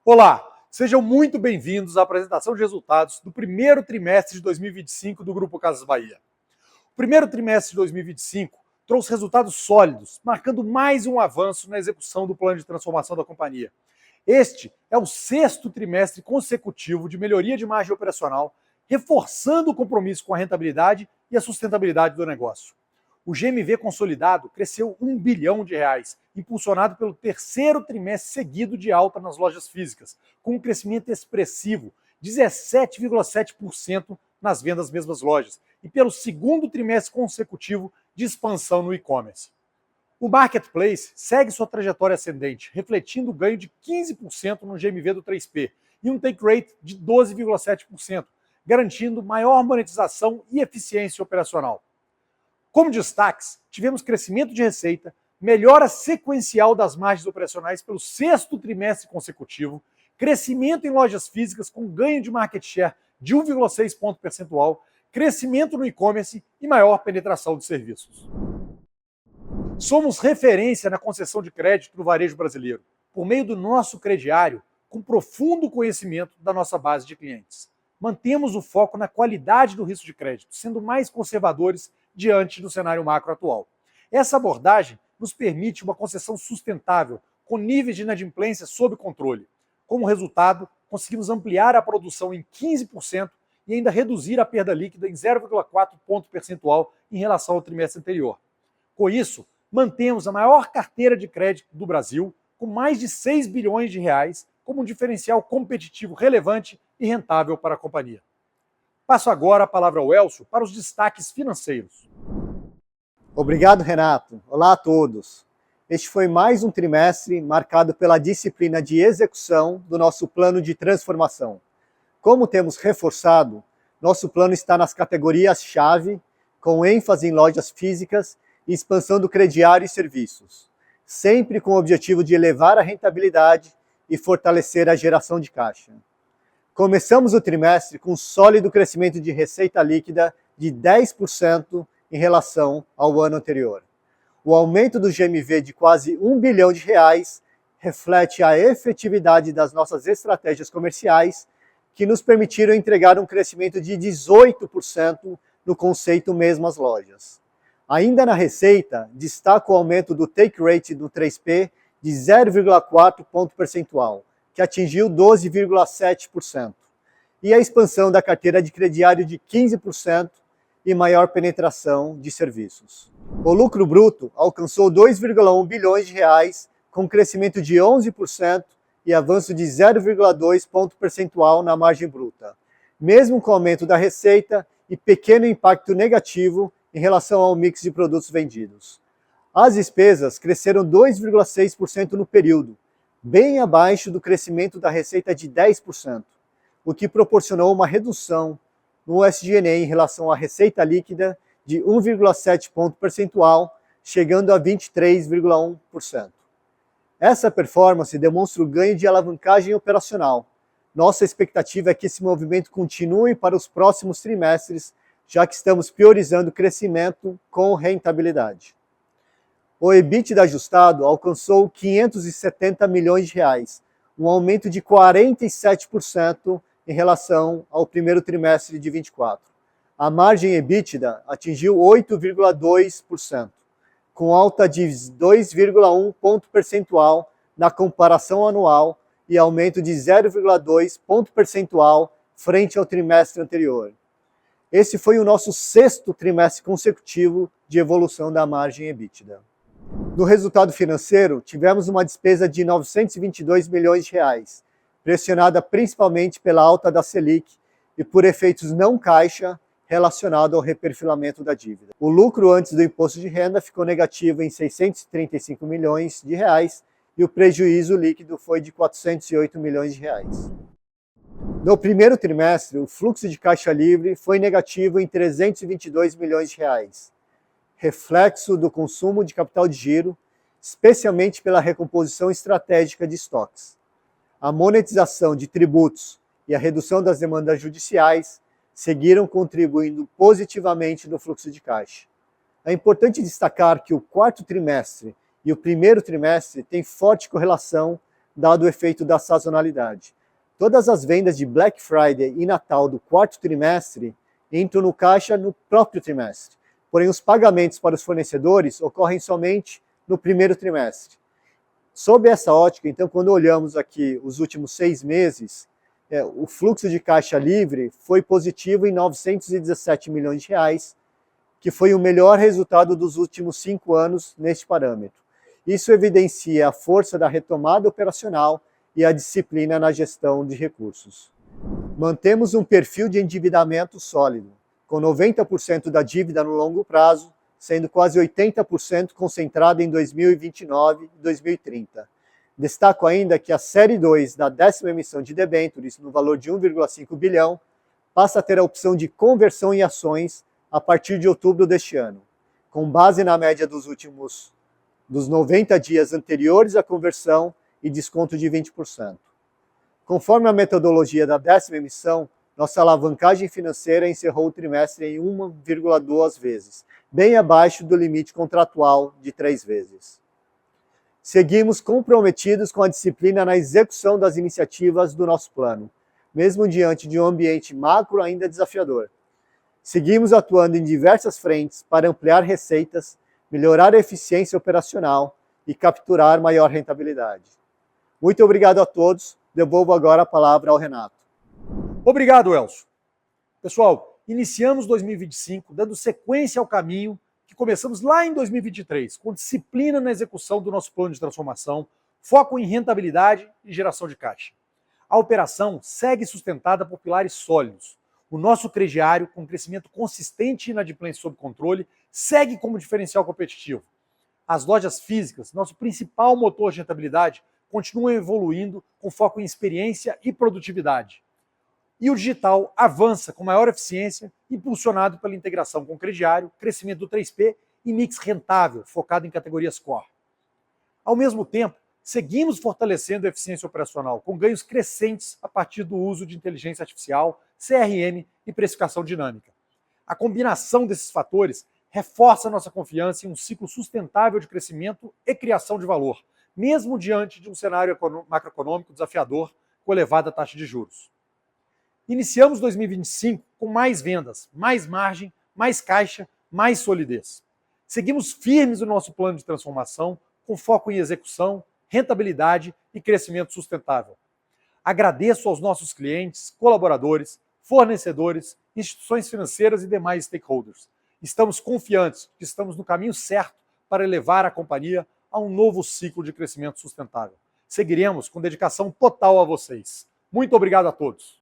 Olá, sejam muito bem-vindos à apresentação de resultados do primeiro trimestre de 2025 do Grupo Casas Bahia. O primeiro trimestre de 2025 trouxe resultados sólidos, marcando mais um avanço na execução do plano de transformação da companhia. Este é o sexto trimestre consecutivo de melhoria de margem operacional, reforçando o compromisso com a rentabilidade e a sustentabilidade do negócio. O GMV consolidado cresceu R$ 1 bilhão, impulsionado pelo terceiro trimestre seguido de alta nas lojas físicas, com um crescimento expressivo, 17,7% nas vendas das mesmas lojas, e pelo segundo trimestre consecutivo de expansão no e-commerce. O Marketplace segue sua trajetória ascendente, refletindo o ganho de 15% no GMV do 3P e um take rate de 12,7%, garantindo maior monetização e eficiência operacional. Como destaques, tivemos crescimento de receita, melhora sequencial das margens operacionais pelo sexto trimestre consecutivo, crescimento em lojas físicas com ganho de market share de 1,6 ponto percentual, crescimento no e-commerce e maior penetração de serviços. Somos referência na concessão de crédito no varejo brasileiro, por meio do nosso crediário, com profundo conhecimento da nossa base de clientes. Mantemos o foco na qualidade do risco de crédito, sendo mais conservadores diante do cenário macro atual. Essa abordagem nos permite uma concessão sustentável, com níveis de inadimplência sob controle. Como resultado, conseguimos ampliar a produção em 15% e ainda reduzir a perda líquida em 0,4 ponto percentual em relação ao trimestre anterior. Com isso, mantemos a maior carteira de crédito do Brasil, com mais de R$ 6 bilhões, como um diferencial competitivo relevante e rentável para a companhia. Passo agora a palavra ao Elcio para os destaques financeiros. Obrigado, Renato. Olá a todos. Este foi mais um trimestre marcado pela disciplina de execução do nosso plano de transformação. Como temos reforçado, nosso plano está nas categorias-chave, com ênfase em lojas físicas e expansão do crediário e serviços, sempre com o objetivo de elevar a rentabilidade e fortalecer a geração de caixa. Começamos o trimestre com um sólido crescimento de receita líquida de 10% em relação ao ano anterior. O aumento do GMV de quase R$ 1 bilhão reflete a efetividade das nossas estratégias comerciais, que nos permitiram entregar um crescimento de 18% no conceito mesmas lojas. Ainda na receita, destaco o aumento do take rate do 3P de 0,4 ponto percentual, que atingiu 12,7%, e a expansão da carteira de crediário de 15% e maior penetração de serviços. O lucro bruto alcançou R$ 2,1 bilhões, com crescimento de 11% e avanço de 0,2 ponto percentual na margem bruta, mesmo com o aumento da receita e pequeno impacto negativo em relação ao mix de produtos vendidos. As despesas cresceram 2,6% no período, bem abaixo do crescimento da receita de 10%, o que proporcionou uma redução no SG&A em relação à receita líquida de 1,7 ponto percentual, chegando a 23,1%. Essa performance demonstra o ganho de alavancagem operacional. Nossa expectativa é que esse movimento continue para os próximos trimestres, já que estamos priorizando crescimento com rentabilidade. O EBITDA ajustado alcançou R$ 570 milhões, um aumento de 47% em relação ao primeiro trimestre de 2024. A margem EBITDA atingiu 8,2%, com alta de 2,1 ponto percentual na comparação anual e aumento de 0,2 ponto percentual frente ao trimestre anterior. Esse foi o nosso sexto trimestre consecutivo de evolução da margem EBITDA. No resultado financeiro, tivemos uma despesa de R$ 922 milhões, pressionada principalmente pela alta da Selic e por efeitos não caixa relacionados ao reperfilamento da dívida. O lucro antes do imposto de renda ficou negativo em R$ 635 milhões e o prejuízo líquido foi de R$ 408 milhões. No primeiro trimestre, o fluxo de caixa livre foi negativo em R$ 322 milhões, reflexo do consumo de capital de giro, especialmente pela recomposição estratégica de estoques. A monetização de tributos e a redução das demandas judiciais seguiram contribuindo positivamente no fluxo de caixa. É importante destacar que o quarto trimestre e o primeiro trimestre têm forte correlação, dado o efeito da sazonalidade. Todas as vendas de Black Friday e Natal do quarto trimestre entram no caixa no próprio trimestre, porém os pagamentos para os fornecedores ocorrem somente no primeiro trimestre. Sob essa ótica, então, quando olhamos aqui os últimos 6 meses, o fluxo de caixa livre foi positivo em 917 milhões de reais, que foi o melhor resultado dos últimos 5 anos neste parâmetro. Isso evidencia a força da retomada operacional e a disciplina na gestão de recursos. Mantemos um perfil de endividamento sólido, com 90% da dívida no longo prazo, sendo quase 80% concentrada em 2029 e 2030. Destaco ainda que a série 2 da 10ª emissão de debêntures, no valor de 1,5 bilhão, passa a ter a opção de conversão em ações a partir de outubro deste ano, com base na média dos 90 dias anteriores à conversão e desconto de 20%. Conforme a metodologia da 10ª emissão, nossa alavancagem financeira encerrou o trimestre em 1,2 vezes, bem abaixo do limite contratual de 3 vezes. Seguimos comprometidos com a disciplina na execução das iniciativas do nosso plano, mesmo diante de um ambiente macro ainda desafiador. Seguimos atuando em diversas frentes para ampliar receitas, melhorar a eficiência operacional e capturar maior rentabilidade. Muito obrigado a todos. Devolvo agora a palavra ao Renato. Obrigado, Elcio. Pessoal, iniciamos 2025 dando sequência ao caminho que começamos lá em 2023, com disciplina na execução do nosso plano de transformação, foco em rentabilidade e geração de caixa. A operação segue sustentada por pilares sólidos. O nosso crediário, com crescimento consistente e inadimplência sob controle, segue como diferencial competitivo. As lojas físicas, nosso principal motor de rentabilidade, continuam evoluindo com foco em experiência e produtividade. E o digital avança com maior eficiência, impulsionado pela integração com o crediário, crescimento do 3P e mix rentável, focado em categorias core. Ao mesmo tempo, seguimos fortalecendo a eficiência operacional, com ganhos crescentes a partir do uso de inteligência artificial, CRM e precificação dinâmica. A combinação desses fatores reforça nossa confiança em um ciclo sustentável de crescimento e criação de valor, mesmo diante de um cenário macroeconômico desafiador com elevada taxa de juros. Iniciamos 2025 com mais vendas, mais margem, mais caixa, mais solidez. Seguimos firmes no nosso plano de transformação, com foco em execução, rentabilidade e crescimento sustentável. Agradeço aos nossos clientes, colaboradores, fornecedores, instituições financeiras e demais stakeholders. Estamos confiantes que estamos no caminho certo para elevar a companhia a um novo ciclo de crescimento sustentável. Seguiremos com dedicação total a vocês. Muito obrigado a todos.